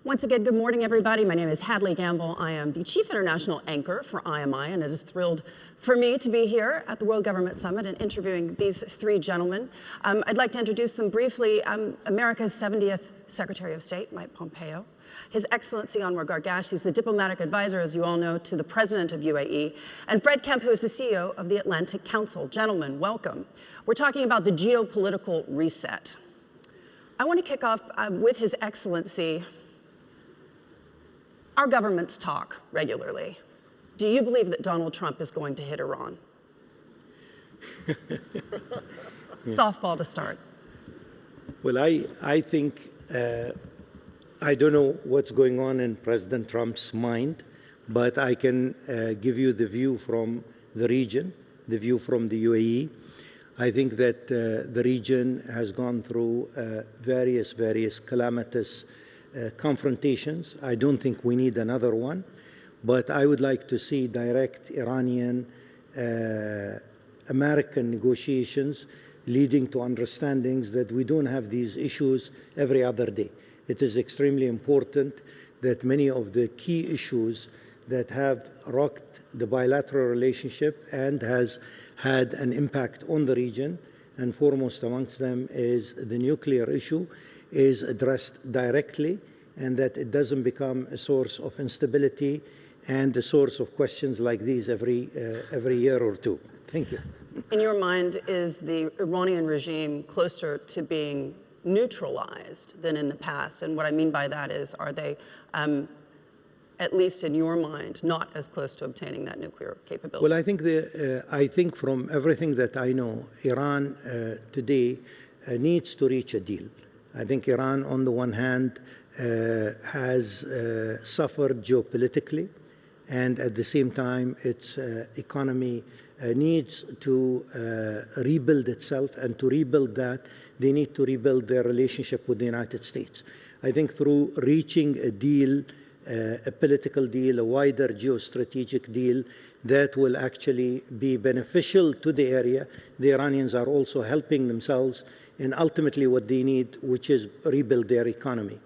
Once again, good morning, everybody. My name is Hádli Gamble. I am the Chief International Anchor for IMI, and it is thrilled for me to be here at the World Government Summit and interviewing these three gentlemen. I'd like to introduce them briefly. America's 70th Secretary of State, Mike Pompeo. His Excellency Anwar Gargash, he's the diplomatic advisor, as you all know, to the President of UAE, and Fred Kemp, who is the CEO of the Atlantic Council. Gentlemen, welcome. We're talking about the geopolitical reset. I want to kick off with His Excellency. Our governments talk regularly. Do you believe that Donald Trump is going to hit Iran? Softball to start. Well, I think, I don't know what's going on in President Trump's mind, but I can give you the view from the region, the view from the UAE. I think that the region has gone through various calamitous confrontations. I don't think we need another one, but I would like to see direct Iranian American negotiations leading to understandings that we don't have these issues every other day. It is extremely important that many of the key issues that have rocked the bilateral relationship and has had an impact on the region, and foremost amongst them is the nuclear issue, is addressed directly, and that it doesn't become a source of instability and a source of questions like these every year or two. Thank you. In your mind, is the Iranian regime closer to being neutralized than in the past? And what I mean by that is, are they, at least in your mind, not as close to obtaining that nuclear capability? Well, I think from everything that I know, Iran today needs to reach a deal. I think Iran, on the one hand, has suffered geopolitically, and at the same time, its economy needs to rebuild itself, and to rebuild that, they need to rebuild their relationship with the United States. I think through reaching a deal, a political deal, a wider geostrategic deal, that will actually be beneficial to the area. The Iranians are also helping themselves in ultimately what they need, which is rebuild their economy.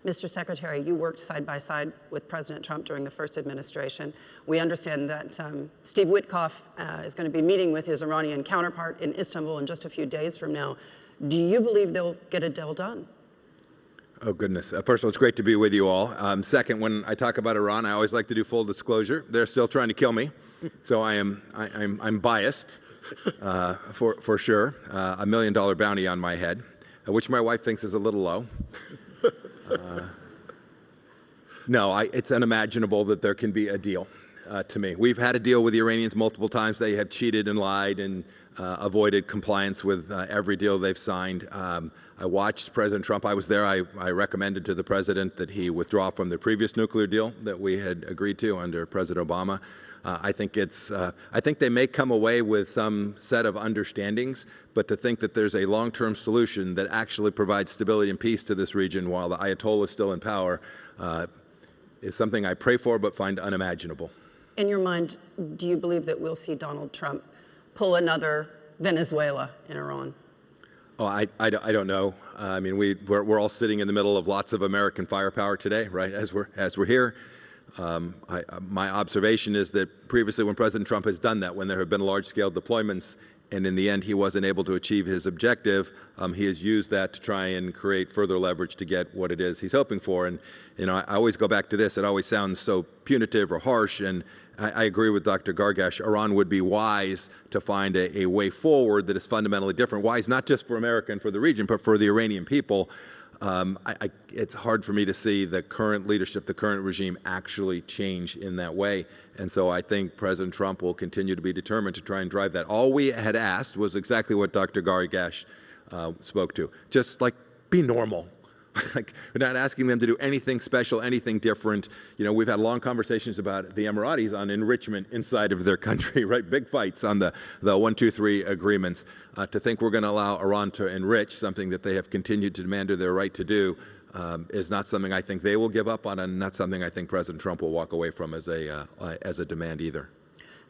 Mr. Secretary, you worked side by side with President Trump during the first administration. We understand that Steve Witkoff is going to be meeting with his Iranian counterpart in Istanbul in just a few days from now. Do you believe they'll get a deal done? Oh, goodness. First of all, it's great to be with you all. Second, when I talk about Iran, I always like to do full disclosure. They're still trying to kill me, so I'm biased, for sure. $1 million bounty on my head, which my wife thinks is a little low. No, it's unimaginable that there can be a deal, to me. We've had a deal with the Iranians multiple times. They have cheated and lied and avoided compliance with every deal they've signed. I watched President Trump. I was there. I recommended to the president that he withdraw from the previous nuclear deal that we had agreed to under President Obama. I think they may come away with some set of understandings, but to think that there's a long-term solution that actually provides stability and peace to this region while the Ayatollah is still in power is something I pray for but find unimaginable. In your mind, do you believe that we'll see Donald Trump pull another Venezuela in Iran? Oh, I don't know. I mean, we're all sitting in the middle of lots of American firepower today, right? As we're here, my observation is that previously, when President Trump has done that, when there have been large-scale deployments, and in the end he wasn't able to achieve his objective, he has used that to try and create further leverage to get what it is he's hoping for. And you know, I always go back to this. It always sounds so punitive or harsh, and I agree with Dr. Gargash. Iran would be wise to find a way forward that is fundamentally different. Wise not just for America and for the region, but for the Iranian people. It's hard for me to see the current leadership, the current regime actually change in that way. And so I think President Trump will continue to be determined to try and drive that. All we had asked was exactly what Dr. Gargash spoke to. Just like, be normal. Like, we're not asking them to do anything special, anything different. You know, we've had long conversations about the Emiratis on enrichment inside of their country, right? Big fights on the 1, 2, 3 agreements. To think we're going to allow Iran to enrich something that they have continued to demand their right to do is not something I think they will give up on, and not something I think President Trump will walk away from as a demand either.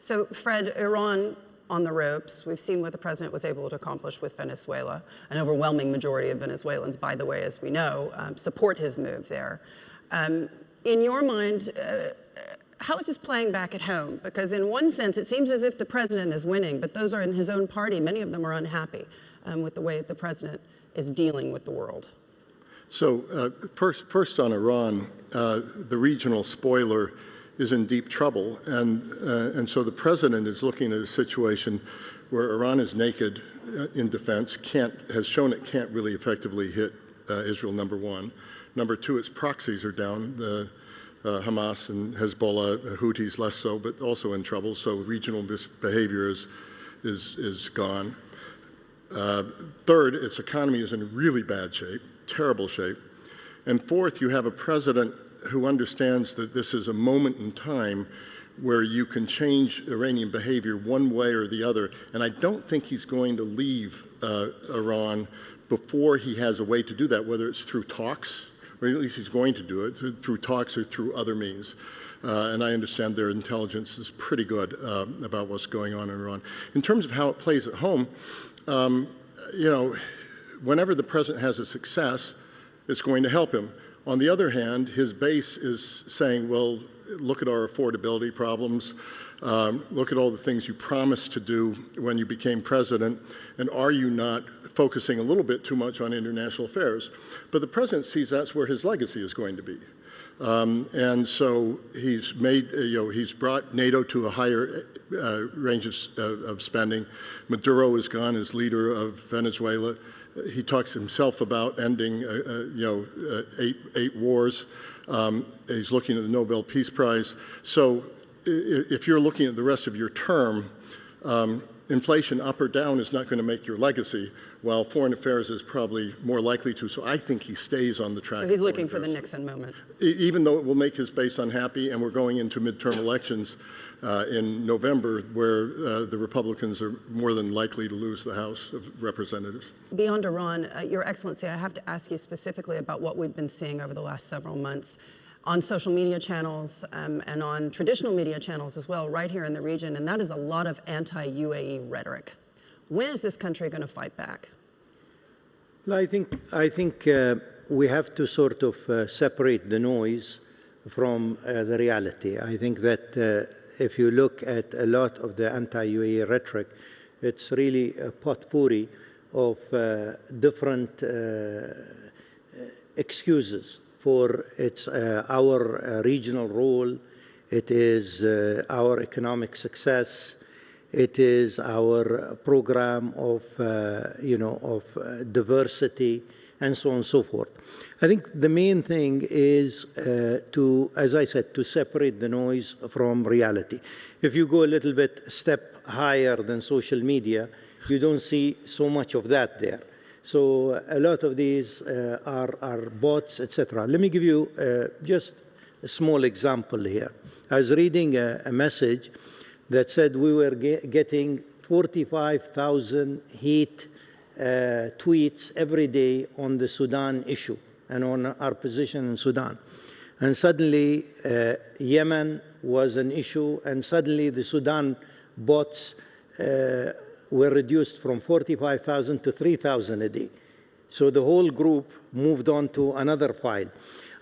So, Fred, Iran on the ropes. We've seen what the president was able to accomplish with Venezuela. An overwhelming majority of Venezuelans, by the way, as we know, support his move there. In your mind, how is this playing back at home? Because in one sense, it seems as if the president is winning, but those are in his own party. Many of them are unhappy with the way that the president is dealing with the world. So first on Iran, the regional spoiler is in deep trouble, and so the president is looking at a situation where Iran is naked in defense, has shown it can't really effectively hit Israel, number one. Number two, its proxies are down. The Hamas and Hezbollah, Houthis less so, but also in trouble. So regional behavior is gone. Third, its economy is in really bad shape, terrible shape. And fourth, you have a president who understands that this is a moment in time where you can change Iranian behavior one way or the other. And I don't think he's going to leave Iran before he has a way to do that, whether it's through talks, or at least he's going to do it through talks or through other means. And I understand their intelligence is pretty good about what's going on in Iran. In terms of how it plays at home, you know, whenever the president has a success, it's going to help him. On the other hand, his base is saying, well, look at our affordability problems, look at all the things you promised to do when you became president, and are you not focusing a little bit too much on international affairs? But the president sees that's where his legacy is going to be. And so he's made, he's brought NATO to a higher range of spending. Maduro is gone as leader of Venezuela. He talks himself about ending, 8 wars. He's looking at the Nobel Peace Prize. So if you're looking at the rest of your term, inflation up or down is not going to make your legacy, while foreign affairs is probably more likely to. So I think he stays on the track. So he's looking for the Nixon moment. Even though it will make his base unhappy, and we're going into midterm elections in November, where the Republicans are more than likely to lose the House of Representatives. Beyond Iran, Your Excellency, I have to ask you specifically about what we've been seeing over the last several months on social media channels and on traditional media channels as well, right here in the region, and that is a lot of anti-UAE rhetoric. When is this country going to fight back? Well, I think we have to sort of separate the noise from the reality. I think that if you look at a lot of the anti-UAE rhetoric, it's really a potpourri of different excuses for our regional role. It is our economic success. It is our program of, diversity, and so on and so forth. I think the main thing is as I said, to separate the noise from reality. If you go a little bit step higher than social media, you don't see so much of that there. So a lot of these are bots, etc. Let me give you just a small example here. I was reading a message that said we were getting 45,000 hate tweets every day on the Sudan issue and on our position in Sudan. And suddenly Yemen was an issue, and suddenly the Sudan bots were reduced from 45,000 to 3,000 a day. So the whole group moved on to another file.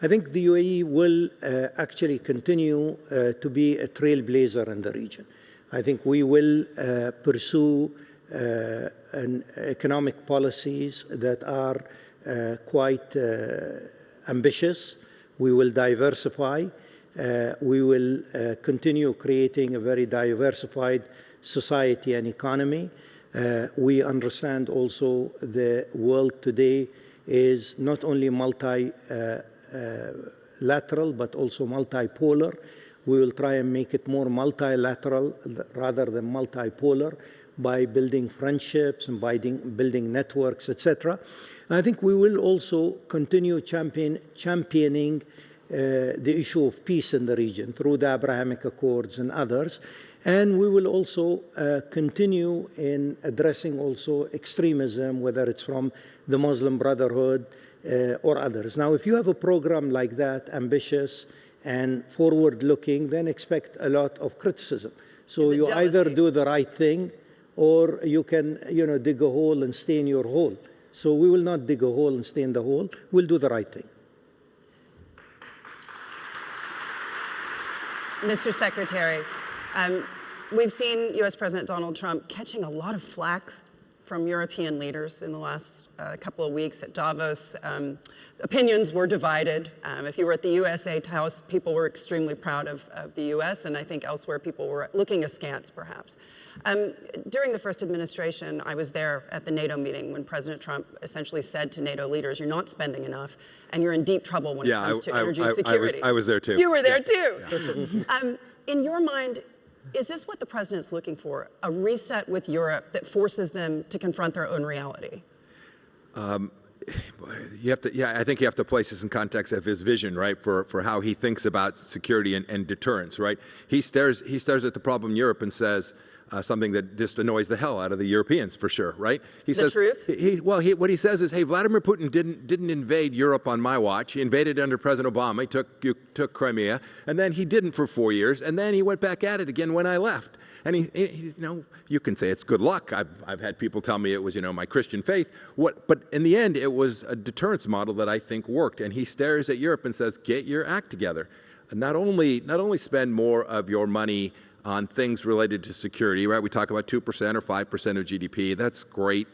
I think the UAE will actually continue to be a trailblazer in the region. I think we will pursue economic policies that are quite ambitious. We will diversify. We will continue creating a very diversified society and economy. We understand also the world today is not only multilateral but also multipolar. We will try and make it more multilateral rather than multipolar by building friendships and by building networks, etc. I think we will also continue championing the issue of peace in the region through the Abrahamic Accords and others. And we will also continue in addressing also extremism, whether it's from the Muslim Brotherhood or others. Now, if you have a program like that, ambitious and forward-looking, then expect a lot of criticism. So you either do the right thing or you can, dig a hole and stay in your hole. So we will not dig a hole and stay in the hole. We'll do the right thing. Mr. Secretary, we've seen U.S. President Donald Trump catching a lot of flack from European leaders in the last couple of weeks at Davos. Opinions were divided. If you were at the USA House, people were extremely proud of the U.S., and I think elsewhere people were looking askance, perhaps. During the first administration, I was there at the NATO meeting when President Trump essentially said to NATO leaders, "You're not spending enough, and you're in deep trouble when it comes to energy security." I was there too. You were there too. Yeah. In your mind, is this what the president's looking for? A reset with Europe that forces them to confront their own reality? I think you have to place this in context of his vision, right, for how he thinks about security and deterrence, right? He stares at the problem in Europe and says something that just annoys the hell out of the Europeans, for sure, right? He says, truth? What he says is, hey, Vladimir Putin didn't invade Europe on my watch. He invaded under President Obama. He took Crimea, and then he didn't for 4 years, and then he went back at it again when I left. And you can say it's good luck. I've had people tell me it was, my Christian faith. But in the end, it was a deterrence model that I think worked. And he stares at Europe and says, get your act together. Not only spend more of your money on things related to security, right? We talk about 2% or 5% of GDP. That's great.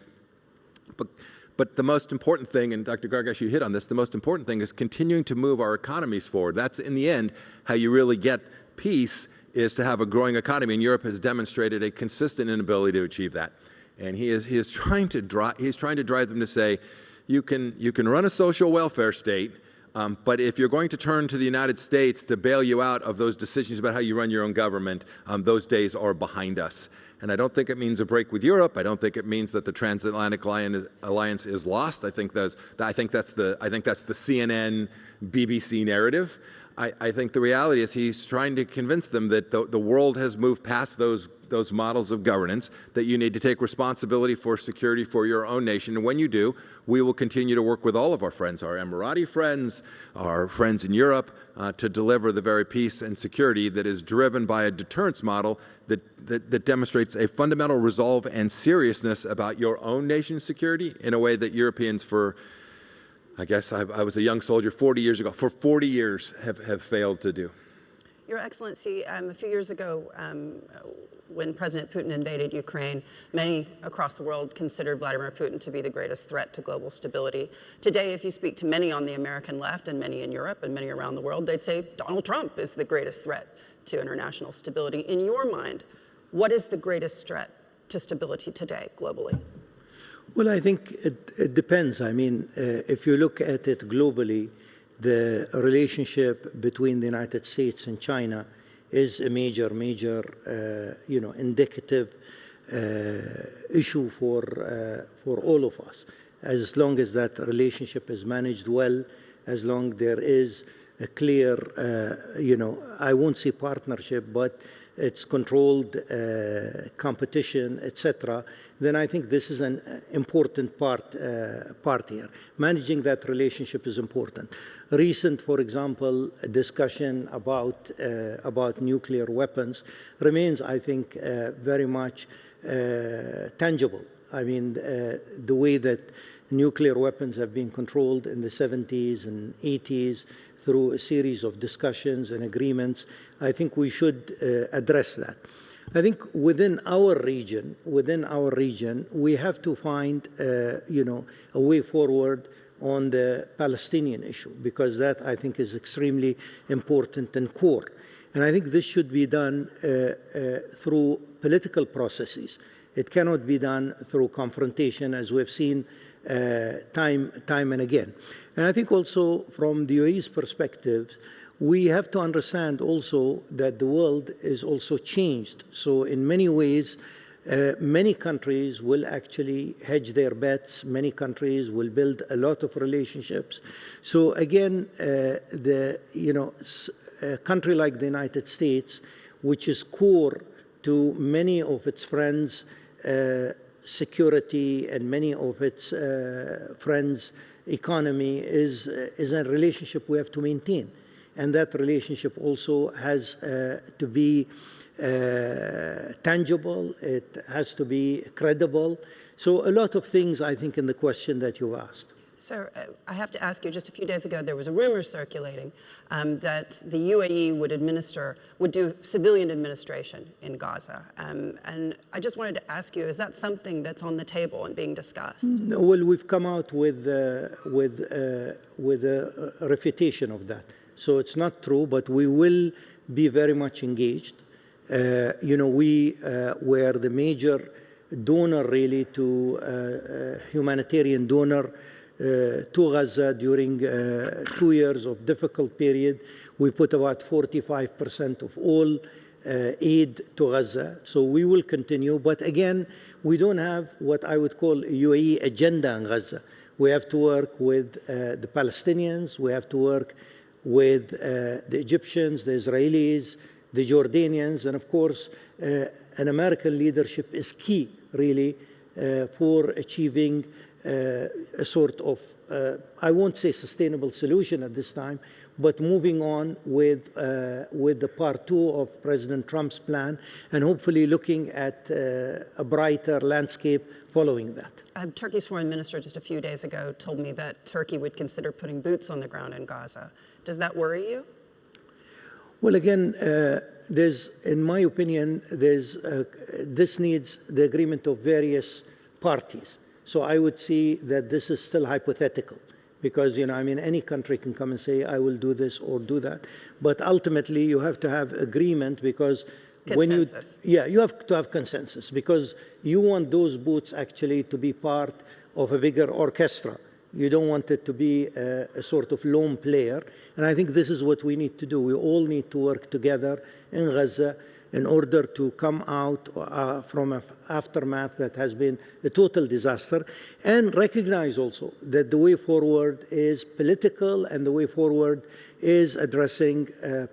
But the most important thing, and Dr. Gargash, you hit on this, the most important thing is continuing to move our economies forward. That's, in the end, how you really get peace, is to have a growing economy. And Europe has demonstrated a consistent inability to achieve that. And he is trying to drive them to say, you can run a social welfare state, but if you're going to turn to the United States to bail you out of those decisions about how you run your own government, those days are behind us. And I don't think it means a break with Europe. I don't think it means that the transatlantic alliance is lost. I think that's the CNN, BBC narrative. I think the reality is he's trying to convince them that the world has moved past those models of governance, that you need to take responsibility for security for your own nation. And when you do, we will continue to work with all of our friends, our Emirati friends, our friends in Europe, to deliver the very peace and security that is driven by a deterrence model that demonstrates a fundamental resolve and seriousness about your own nation's security in a way that Europeans I guess I was a young soldier 40 years ago. For 40 years have failed to do. Your Excellency, a few years ago, when President Putin invaded Ukraine, many across the world considered Vladimir Putin to be the greatest threat to global stability. Today, if you speak to many on the American left and many in Europe and many around the world, they'd say Donald Trump is the greatest threat to international stability. In your mind, what is the greatest threat to stability today, globally? Well, I think it depends. I mean, if you look at it globally, the relationship between the United States and China is a major, indicative issue for all of us. As long as that relationship is managed well, as long there is a clear, I won't say partnership, but it's controlled competition, etc., then I think this is an important part here. Managing that relationship is important. Recent, for example, discussion about nuclear weapons remains, I think, very much tangible. I mean, the way that nuclear weapons have been controlled in the 70s and 80s through a series of discussions and agreements, I think we should address that. I think within our region, we have to find, a way forward on the Palestinian issue, because that, I think, is extremely important and core. And I think this should be done through political processes. It cannot be done through confrontation, as we've seen time and again. And I think also from the UAE's perspective, we have to understand also that the world is also changed. So in many ways, many countries will actually hedge their bets. Many countries will build a lot of relationships. So again, a country like the United States, which is core to many of its friends' security and many of its friends' economy, is a relationship we have to maintain. and that relationship also has to be tangible, it has to be credible. So a lot of things, I think, in the question that you asked. Sir, I have to ask you, just a few days ago, there was a rumor circulating that the UAE would do civilian administration in Gaza. And I just wanted to ask you, is that something that's on the table and being discussed? No, well, we've come out with a refutation of that. So it's not true, but we will be very much engaged. We were the major donor, really, to humanitarian donor to Gaza during 2 years of difficult period. We put about 45% of all aid to Gaza. So we will continue. But again, we don't have what I would call a UAE agenda in Gaza. We have to work with the Palestinians. We have to work with the Egyptians, the Israelis, the Jordanians. And of course, an American leadership is key, really, for achieving a sort of, I won't say sustainable solution at this time, but moving on with the part 2 of President Trump's plan, and hopefully looking at a brighter landscape following that. Turkey's foreign minister just a few days ago told me that Turkey would consider putting boots on the ground in Gaza. Does that worry you? Well, again, in my opinion, this needs the agreement of various parties. So I would see that this is still hypothetical because, any country can come and say, I will do this or do that. But ultimately, you have to have agreement because consensus. you have to have consensus because you want those boots actually to be part of a bigger orchestra. You don't want it to be a sort of lone player. And I think this is what we need to do. We all need to work together in Gaza in order to come out from an aftermath that has been a total disaster, and recognize also that the way forward is political and the way forward is addressing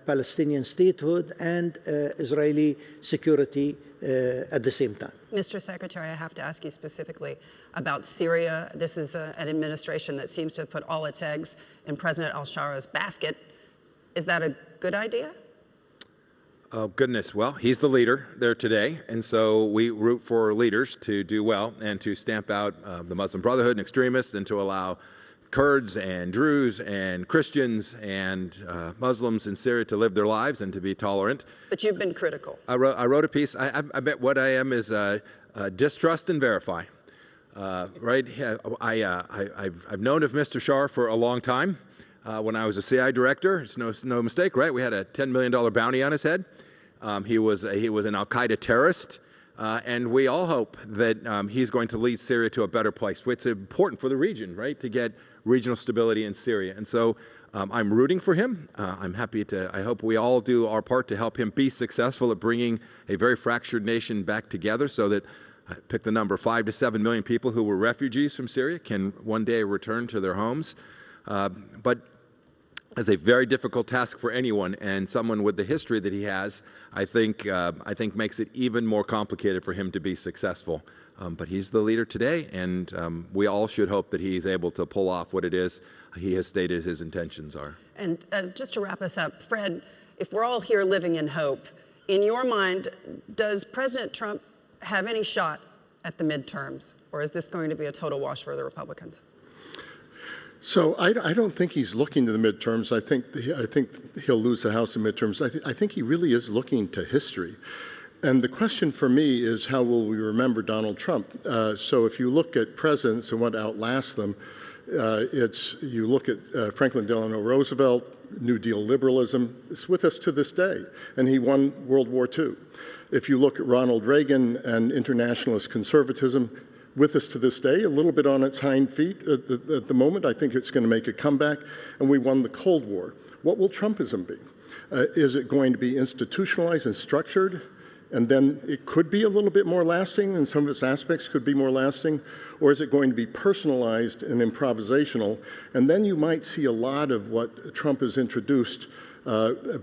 Palestinian statehood and Israeli security at the same time. Mr. Secretary, I have to ask you specifically about Syria. This is an administration that seems to have put all its eggs in President al-Shara's basket. Is that a good idea? Oh, goodness. Well, he's the leader there today, and so we root for leaders to do well and to stamp out the Muslim Brotherhood and extremists and to allow Kurds and Druze and Christians and Muslims in Syria to live their lives and to be tolerant. But you've been critical. I wrote a piece. I bet what I am is distrust and verify. Right? I've known of Mr. Shar for a long time. When I was a CI director, it's no mistake, right? We had a $10 million bounty on his head. He was an al-Qaeda terrorist, and we all hope that he's going to lead Syria to a better place. It's important for the region, right, to get regional stability in Syria. And so I'm rooting for him. I'm happy to, I hope we all do our part to help him be successful at bringing a very fractured nation back together so that, pick the number, 5 to 7 million people who were refugees from Syria can one day return to their homes. But it's a very difficult task for anyone, and someone with the history that he has, I think makes it even more complicated for him to be successful. But he's the leader today, and we all should hope that he's able to pull off what it is he has stated his intentions are. And just to wrap us up, Fred, if we're all here living in hope, in your mind, does President Trump have any shot at the midterms, or is this going to be a total wash for the Republicans? So I don't think he's looking to the midterms. I think he'll lose the House in midterms. I think he really is looking to history. And the question for me is, how will we remember Donald Trump? So if you look at presidents and what outlasts them, you look at Franklin Delano Roosevelt, New Deal liberalism. It's with us to this day, and he won World War II. If you look at Ronald Reagan and internationalist conservatism, with us to this day, a little bit on its hind feet at the moment. I think it's going to make a comeback, and we won the Cold War. What will Trumpism be? Is it going to be institutionalized and structured, and then it could be a little bit more lasting, and some of its aspects could be more lasting, or is it going to be personalized and improvisational? And then you might see a lot of what Trump has introduced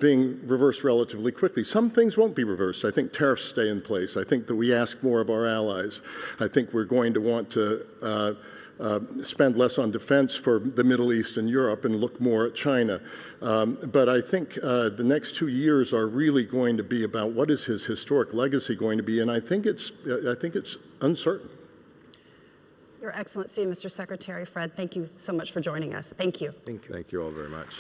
being reversed relatively quickly. Some things won't be reversed. I think tariffs stay in place. I think that we ask more of our allies. I think we're going to want to spend less on defense for the Middle East and Europe and look more at China. But I think the next 2 years are really going to be about what is his historic legacy going to be, and I think it's uncertain. Your Excellency, Mr. Secretary Fred, thank you so much for joining us. Thank you. Thank you. Thank you all very much.